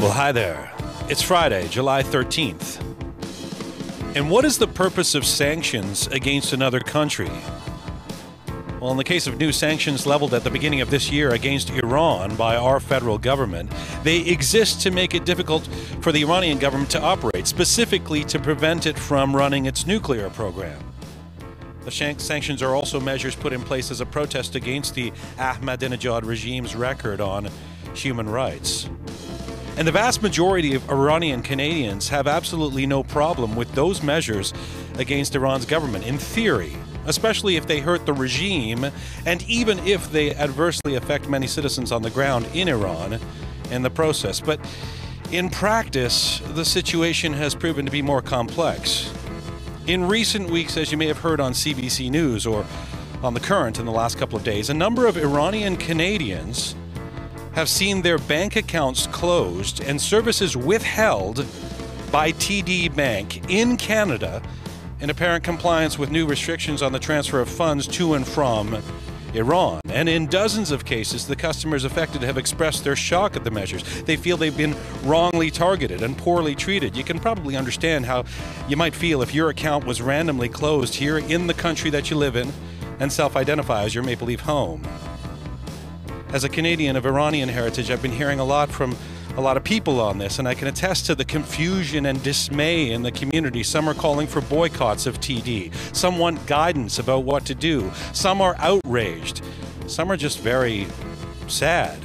Well, hi there. It's Friday, July 13th. And what is the purpose of sanctions against another country? Well, in the case of new sanctions leveled at the beginning of this year against Iran by our federal government, they exist to make it difficult for the Iranian government to operate, specifically to prevent it from running its nuclear program. The sanctions are also measures put in place as a protest against the Ahmadinejad regime's record on human rights. And the vast majority of Iranian Canadians have absolutely no problem with those measures against Iran's government, in theory, especially if they hurt the regime and even if they adversely affect many citizens on the ground in Iran in the process. But in practice, the situation has proven to be more complex. In recent weeks, as you may have heard on CBC News or on The Current in the last couple of days, a number of Iranian Canadians have seen their bank accounts closed and services withheld by TD Bank in Canada in apparent compliance with new restrictions on the transfer of funds to and from Iran. And in dozens of cases, the customers affected have expressed their shock at the measures. They feel they've been wrongly targeted and poorly treated. You can probably understand how you might feel if your account was randomly closed here in the country that you live in and self-identify as your Maple Leaf home. As a Canadian of Iranian heritage, I've been hearing a lot from a lot of people on this, and I can attest to the confusion and dismay in the community. Some are calling for boycotts of TD. Some want guidance about what to do. Some are outraged. Some are just very sad.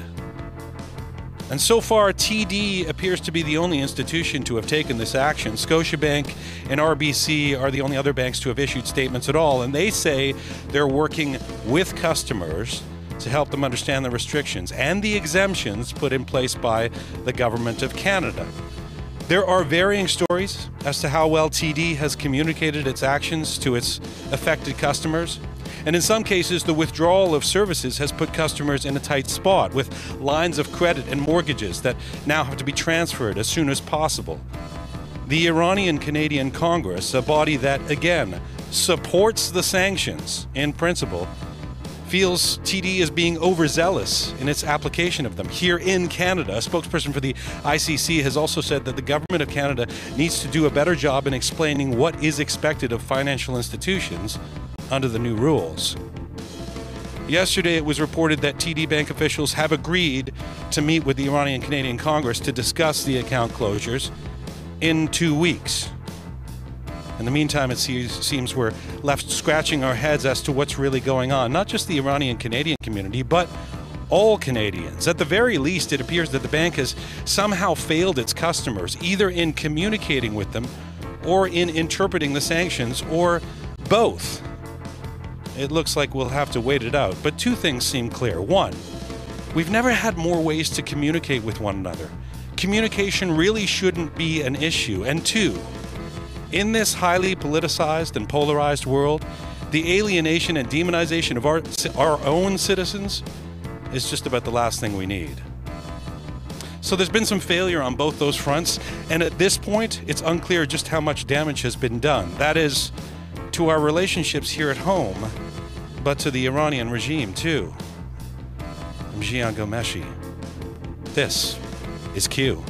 And so far, TD appears to be the only institution to have taken this action. Scotiabank and RBC are the only other banks to have issued statements at all, and they say they're working with customers to help them understand the restrictions and the exemptions put in place by the Government of Canada. There are varying stories as to how well TD has communicated its actions to its affected customers. And in some cases, the withdrawal of services has put customers in a tight spot with lines of credit and mortgages that now have to be transferred as soon as possible. The Iranian Canadian Congress, a body that, again, supports the sanctions in principle, feels TD is being overzealous in its application of them here in Canada. A spokesperson for the ICC has also said that the Government of Canada needs to do a better job in explaining what is expected of financial institutions under the new rules. Yesterday, it was reported that TD Bank officials have agreed to meet with the Iranian Canadian Congress to discuss the account closures in 2 weeks. In the meantime, it seems we're left scratching our heads as to what's really going on. Not just the Iranian Canadian community, but all Canadians. At the very least, it appears that the bank has somehow failed its customers, either in communicating with them or in interpreting the sanctions, or both. It looks like we'll have to wait it out. But two things seem clear. One, we've never had more ways to communicate with one another. Communication really shouldn't be an issue. And two, in this highly politicized and polarized world, the alienation and demonization of our own citizens is just about the last thing we need. So there's been some failure on both those fronts, and at this point, it's unclear just how much damage has been done. That is, to our relationships here at home, but to the Iranian regime too. I'm Jian Ghomeshi. This is Q.